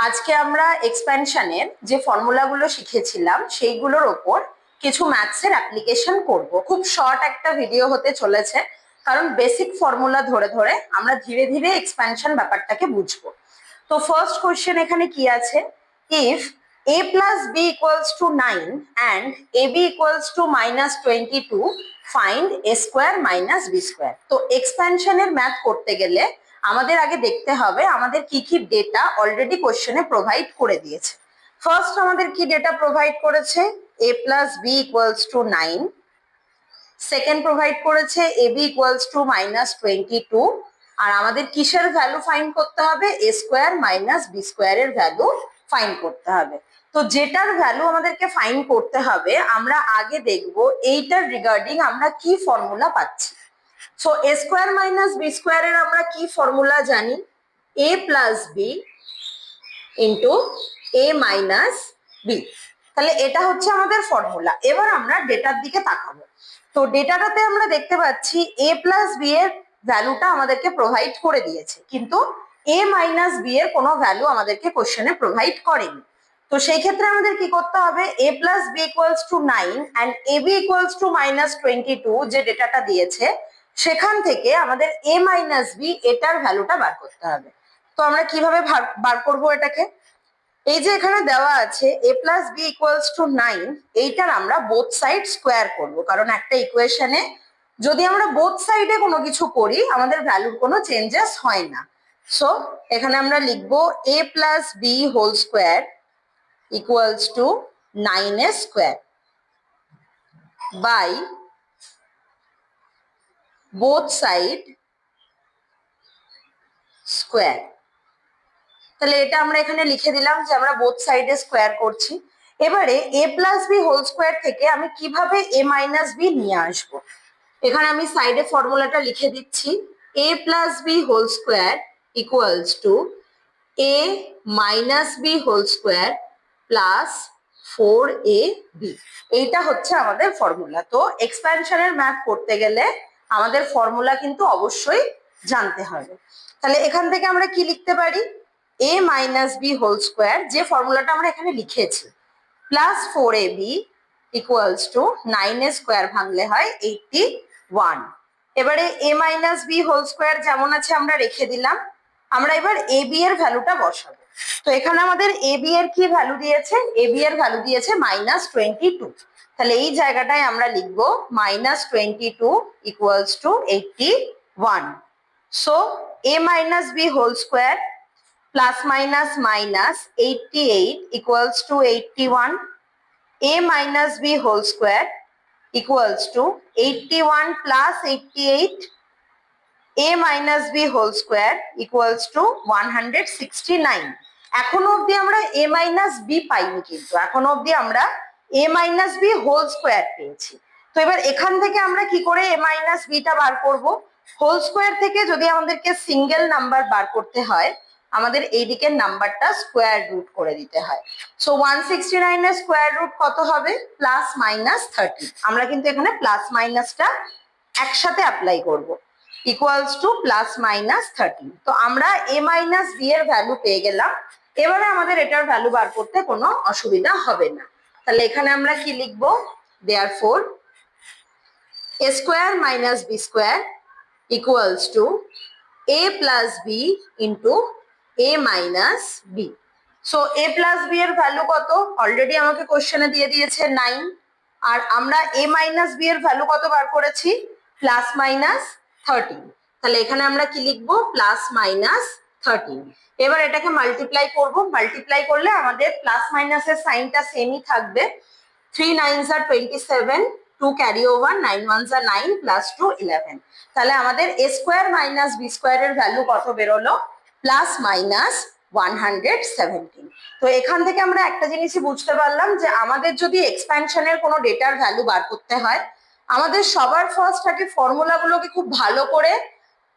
আজকে আমরা এক্সপ্যানশনের যে ফর্মুলাগুলো শিখেছিলাম সেইগুলোর ওপর কিছু ম্যাথসের অ্যাপ্লিকেশন করব। খুব শর্ট একটা ভিডিও হতে চলেছে, কারণ বেসিক ফর্মুলা ধরে ধরে আমরা ধীরে ধীরে এক্সপ্যানশন ব্যাপারটাকে বুঝবো। তো ফার্স্ট কোশ্চেন এখানে কি আছে, if a plus b equals to 9 and ab equals to -22, find a square minus b square। তো এক্সপ্যানশনের ম্যাথ করতে গেলে আমাদের আগে দেখতে হবে আমাদের কি কি ডেটা অলরেডি কোশ্চেনে প্রোভাইড করে দিয়েছে। ফার্স্ট আমাদের কি ডেটা প্রোভাইড করেছে, a plus b equals to 9, second provide করেছে ab equals to -22, আর আমাদের কিসের ভ্যালু ফাইন্ড করতে হবে, a square minus B square এর ভ্যালু ফাইন্ড করতে হবে। তো যেটার ভ্যালু আমাদেরকে ফাইন্ড করতে হবে আমরা আগে দেখব এইটার রিগার্ডিং আমরা কি ফর্মুলা পাচ্ছি। So a square minus B square এর আমরা কি ফর্মুলা জানি, a plus B into a minus B. তাহলে এটা হচ্ছে আমাদের ফর্মুলা। এবার আমরা ডেটার দিকে তাকাবো। তো ডেটাটাতে আমরা দেখতে পাচ্ছি a প্লাস বি এর ভ্যালুটা আমাদেরকে প্রোভাইড করে দিয়েছে, কিন্তু a মাইনাস বি এর কোনো ভ্যালু আমাদেরকে কোশ্চেনে প্রোভাইড করেনি। তো সেই ক্ষেত্রে আমাদের কি করতে হবে, a plus B equals to 9 and ab equals to -22 যে ডেটাটা দিয়েছে সেখান থেকে আমাদের a মাইনাস বি এটার ভ্যালুটা বার করতে হবে। তো আমরা কিভাবে বার করবো এটাকে, এই যে এখানে দেওয়া আছে a plus B equals to 9, এইটার আমরা বোথ সাইড স্কোয়ার করবো, কারণ একটা ইকুয়েশনে যদি আমরা বোথ সাইডে কোনো কিছু করি আমাদের ভ্যালুর কোনো চেঞ্জেস হয় না। সো এখানে আমরা লিখবো a plus B whole square equals to 9a square by both side square. তাহলে এটা আমরা এখানে লিখে দিলাম যে আমরা বোথ সাইডে স্কোয়ার করছি। এবারে a plus B whole square থেকে আমি কিভাবে a মাইনাস বি নিয়ে আসবো, এখানে আমি সাইডে ফর্মুলাটা লিখে দিচ্ছি, a plus B whole square equals to a minus B whole square plus 4ab। এইটা হচ্ছে আমাদের ফর্মুলা। তো এক্সপ্যানশনের ম্যাথ করতে গেলে আমাদের ফর্মুলা কিন্তু অবশ্যই জানতে হবে। তাহলে এখান থেকে আমরা কি লিখতে পারি, a minus B whole square, যে ফর্মুলাটা আমরা এখানে লিখেছি, plus 4ab equals to 9a square ভাঙলে হয় 81। এবারে a minus B whole square যেমন আছে আমরা রেখে দিলাম। আমরা এবার ab এর ভ্যালুটা বসাবো। তো এখানে আমাদের ab এর কি ভ্যালু দিয়েছে, ab এর ভ্যালু দিয়েছে -22। তাহলে এই জায়গাটায় আমরা লিখবো -22 equals to 81। So a minus B whole square plus minus minus 88 equals to 81, a minus b whole square equals to 81 plus 88, a minus b whole square equals to 169। এখনো অবধি আমরা a minus b পাইনি, কিন্তু এখনো অবধি আমরা a minus b whole square পেয়েছি। তো এবার এখান থেকে আমরা কি করে a minus b টা বার করব, হোল স্কোয়ার থেকে যদি আমাদেরকে সিঙ্গেল নাম্বার বার করতে হয় আমাদের এই দিকের নাম্বারটা স্কোয়ার রুট করে দিতে হয়। সো 169 এর স্কোয়ার রুট কত হবে, প্লাস মাইনাস 30। আমরা কিন্তু এখানে প্লাস মাইনাসটা একসাথে অ্যাপ্লাই করব, ইকুয়ালস টু প্লাস মাইনাস 30। তো আমরা a মাইনাস বি এর ভ্যালু পেয়ে গেলাম। এবারে আমাদের এটার ভ্যালু বার করতে কোনো অসুবিধা হবে না। তাহলে এখানে আমরা কি লিখবো, therefore a square minus B square equals to a plus B into a minus B. So a plus B এর ভ্যালু কত, অলরেডি আমাকে কোশ্চেনে দিয়ে দিয়েছে 9, আর আমরা a মাইনাস বি এর ভ্যালু কত বার করেছি, প্লাস মাইনাস 13। তাহলে এখানে আমরা কি লিখবো, প্লাস মাইনাস 13। এবার এটাকে মাল্টিপ্লাই করব, মাল্টিপ্লাই করলে আমাদের প্লাস মাইনাসের সাইনটা সেমই থাকবে। 3 9s are 27, 2 carry over, 9 1s are 9 plus 2 11। তাহলে আমাদের a square minus B square এর ভ্যালু কত বেরোলো, প্লাস মাইনাস 117। তো এখান থেকে আমরা একটা জিনিসই বুঝতে পারলাম যে আমাদের যদি এক্সপ্যানশনের কোনো ডেটার ভ্যালু বার করতে হয় আমাদের সবার ফার্স্ট আগে ফর্মুলাগুলোকে খুব ভালো করে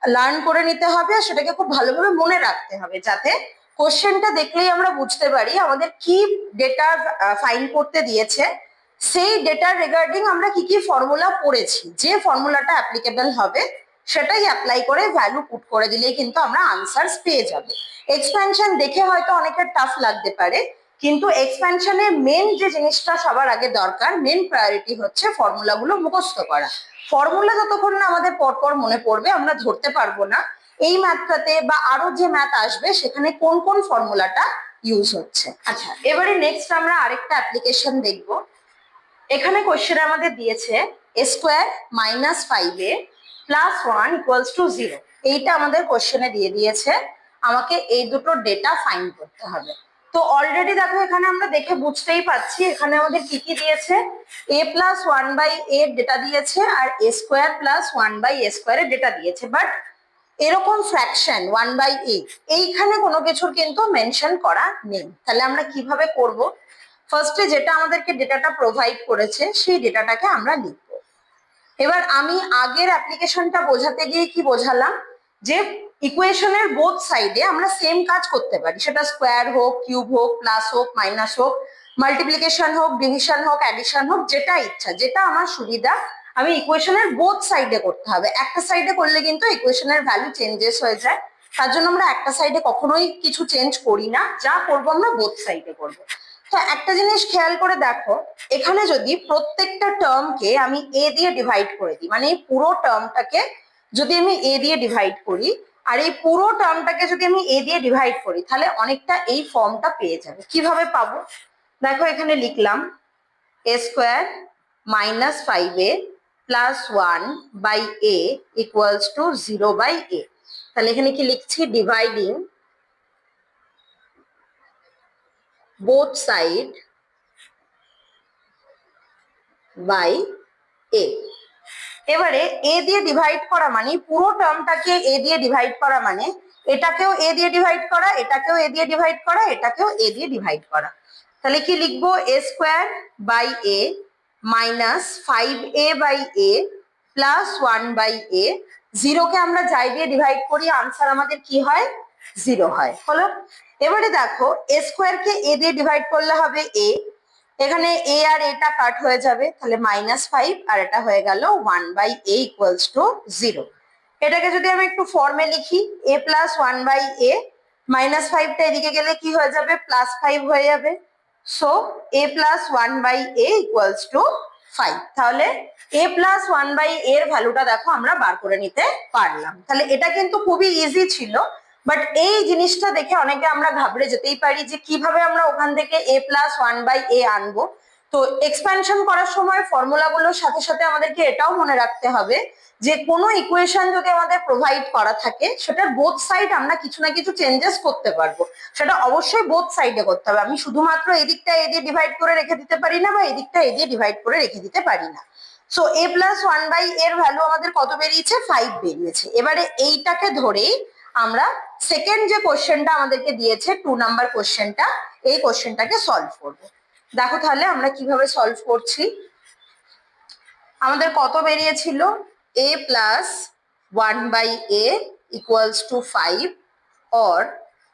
লার্ন করে নিতে হবে, আর সেটাকে খুব ভালোভাবে মনে রাখতে হবে, যাতে কোশ্চেনটা দেখলেই আমরা বুঝতে পারি আমাদের কি ডেটা ফাইন্ড করতে দিয়েছে, সেই ডেটার রিগার্ডিং আমরা কি কি ফর্মুলা পড়েছি, যে ফর্মুলাটা অ্যাপ্লিকেবল হবে সেটাই অ্যাপ্লাই করে ভ্যালু পুট করে দিলেই কিন্তু আমরা আনসার্স পেয়ে যাবো। এক্সপ্যানশন দেখে হয়তো অনেকের টাফ লাগতে পারে, কিন্তু এক্সপ্যানশনের মেন যে জিনিসটা সবার আগে দরকার, মেন প্রায়োরিটি হচ্ছে ফর্মুলাগুলো মুখস্থ করা। ফর্মুলা যতক্ষণ না আমাদের পরপর মনে পড়বে আমরা ধরতে পারবো না এই ম্যাথটাতে বা আরো যে ম্যাথ আসবে সেখানে কোন কোন ফর্মুলাটা ইউজ হচ্ছে। আচ্ছা, এবারে নেক্সট আমরা আরেকটা অ্যাপ্লিকেশন দেখবো। এখানে কোশ্চেন আমাদের দিয়েছে a square minus 5a plus 1 equals to 0। এইটা আমাদের কোশ্চেনে দিয়ে দিয়েছে, আমাকে এই দুটো ডেটা ফাইন্ড করতে হবে। তো অলরেডি দেখো এখানে আমরা দেখে বুঝতেই পারছি এখানে আমাদের কি কি দিয়েছে, a প্লাস 1/a এর ডেটা দিয়েছে আর a square plus 1/a square এর ডেটা দিয়েছে, বাট এরকম ফ্র্যাকশন 1/a এইখানে কোনো কিছুর কিন্তু মেনশন করা নেই। তাহলে আমরা কিভাবে করব? ফার্স্টে যেটা আমাদেরকে ডেটাটা প্রোভাইড করেছে সেই ডেটাটাকে আমরা লিখবো। এবার আমি আগের অ্যাপ্লিকেশনটা বোঝাতে গিয়ে কি বোঝালাম, যে ইকুয়েশনের বোথ সাইডে আমরা সেম কাজ করতে পারি, সেটা স্কোয়ার হোক, কিউব হোক, প্লাস হোক, মাইনাস হোক, মাল্টিপ্লিকেশন হোক, ডিভিশন হোক, অ্যাডিশন হোক, যেটা ইচ্ছা, যেটা আমার সুবিধা আমি ইকুয়েশনের বোথ সাইডে করতে হবে। একটা সাইডে করলে কিন্তু ইকুয়েশনের ভ্যালু চেঞ্জেস হয়ে যায়, তার জন্য আমরা একটা সাইডে কখনোই কিছু চেঞ্জ করি না, যা করবো আমরা বোথ সাইডে করবো। তো একটা জিনিস খেয়াল করে দেখো, এখানে যদি প্রত্যেকটা টার্মকে আমি a দিয়ে ডিভাইড করে দিই, মানে এই পুরো টার্মটাকে যদি আমি a দিয়ে ডিভাইড করি আর এই পুরো টার্মটাকে যদি আমি a দিয়ে ডিভাইড করি, তাহলে অনেকটা এই ফর্মটা পেয়ে যাবে। কিভাবে পাবো? দেখো এখানে লিখলাম a square minus 5a plus 1/a equals to 0/a। তাহলে এখানে কি লিখছি, dividing both side by a। এবারে a দিয়ে ডিভাইড করা মানে পুরো টার্মটাকে a দিয়ে ডিভাইড করা মানে এটাকেও a দিয়ে ডিভাইড করা, এটাকেও a দিয়ে ডিভাইড করা, এটাকেও a দিয়ে ডিভাইড করা। তাহলে কি লিখবো, a square by a minus 5a/a plus 1/a। 0কে আমরা যাই দিয়ে ডিভাইড করি আনসার আমাদের কি হয়, 0 হয়। হলো? এবারে দেখো a স্কোয়ারকে a দিয়ে ডিভাইড করলে হবে a, এখানে a আর এটা কাট হয়ে যাবে, তাহলে -5 আর এটা হয়ে গেল 1/a ইকুয়ালস টু 0। এটাকে যদি আমি একটু ফর্মে লিখি, a প্লাস 1/a, -5টা এদিকে গেলে কি হয়ে যাবে, +5 হয়ে যাবে। So a plus 1/a equals to 5। তাহলে a প্লাস 1/a এর ভ্যালুটা দেখো আমরা বার করে নিতে পারলাম। তাহলে এটা কিন্তু খুবই ইজি ছিল, বাট এই জিনিসটা দেখে অনেকে আমরা ঘাবড়ে যেতেই পারি যে কিভাবে আমরা ওখান থেকে a প্লাস 1/a আনবো। তো এক্সপ্যানশন করার সময় ফর্মুলাগুলোর সাথে সাথে আমাদেরকে এটাও মনে রাখতে হবে যে কোনো ইকুয়েশন যদি আমাদের প্রোভাইড করা থাকে সেটার বোথ সাইড আমরা কিছু না কিছু চেঞ্জেস করতে পারবো, সেটা অবশ্যই বোথ সাইডে করতে হবে। আমি শুধুমাত্র এদিকটা a দিয়ে ডিভাইড করে রেখে দিতে পারি না বা এদিকটা a দিয়ে ডিভাইড করে রেখে দিতে পারি না। সো a প্লাস 1/a এর ভ্যালু আমাদের কত বেরিয়েছে, 5 বেরিয়েছে। এবারে এইটাকে ধরেই আমরা সেকেন্ড যে কোশ্চেনটা আমাদেরকে দিয়েছে 2 নাম্বার কোশ্চেনটা, এই কোশ্চেনটাকে সলভ করব। দেখো তাহলে আমরা কিভাবে সলভ করছি। আমাদের কত বেরিয়েছিল, a plus 1/a equals to 5, or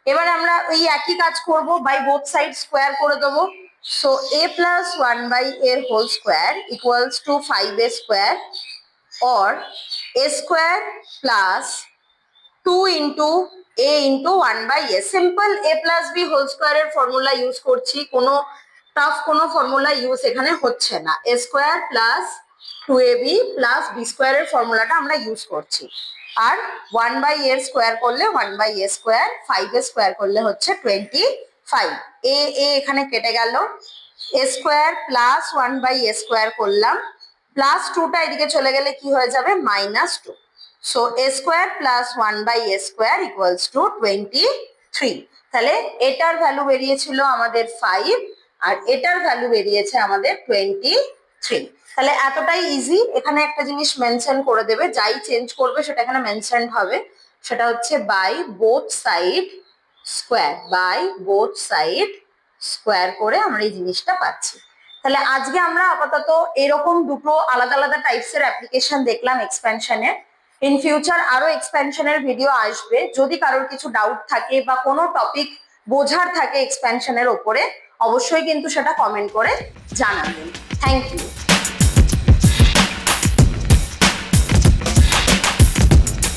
এবার আমরা ওই একই কাজ করব, বাই বোথ সাইড স্কোয়ার করে দেবো। সো a প্লাস 1/a এর whole square equals to 5a square, or a square plus 2 into a into 1/a। Simple a plus b whole স্কোয়ারের ফর্মুলা ইউজ করছি, কোনো টাফ কোনো ফর্মুলা ইউজ এখানে হচ্ছে না। a square plus 2ab plus b স্কোয়ারের ফর্মুলাটা আমরা ইউজ করছি। আর 1/a এর স্কোয়ার করলে 1/a স্কোয়ার, 5 এর স্কোয়ার করলে হচ্ছে 25। a এখানে কেটে গেল, a square plus 1/a square করলাম, প্লাস 2টা এদিকে চলে গেলে কি হয়ে যাবে, -2। So a square plus 1/a square equals two 23। তাহলে এটার ভ্যালু বেরিয়েছিল আমাদের 5 আর এটার ভ্যালু বেরিয়েছে আমাদের 23। তাহলে এতটাই ইজি। এখানে একটা জিনিস মেনশন করে দেবে, যাই চেঞ্জ করবে সেটা এখানে মেনশনড হবে, সেটা হচ্ছে by both side square, by both side square করে আমরা এই জিনিসটা পাচ্ছি। তাহলে আজকে আমরা আপাতত এরকম দুটো আলাদা আলাদা টাইপসের অ্যাপ্লিকেশন দেখলাম এক্সপ্যানশনের। ইন ফিউচার আরো এক্সপ্যানশনের ভিডিও আসবে। যদি কারোর কিছু ডাউট থাকে বা কোনো টপিক বোঝার থাকে এক্সপ্যানশনের ওপরে, অবশ্যই কিন্তু সেটা কমেন্ট করে জানাবেন। Thank you.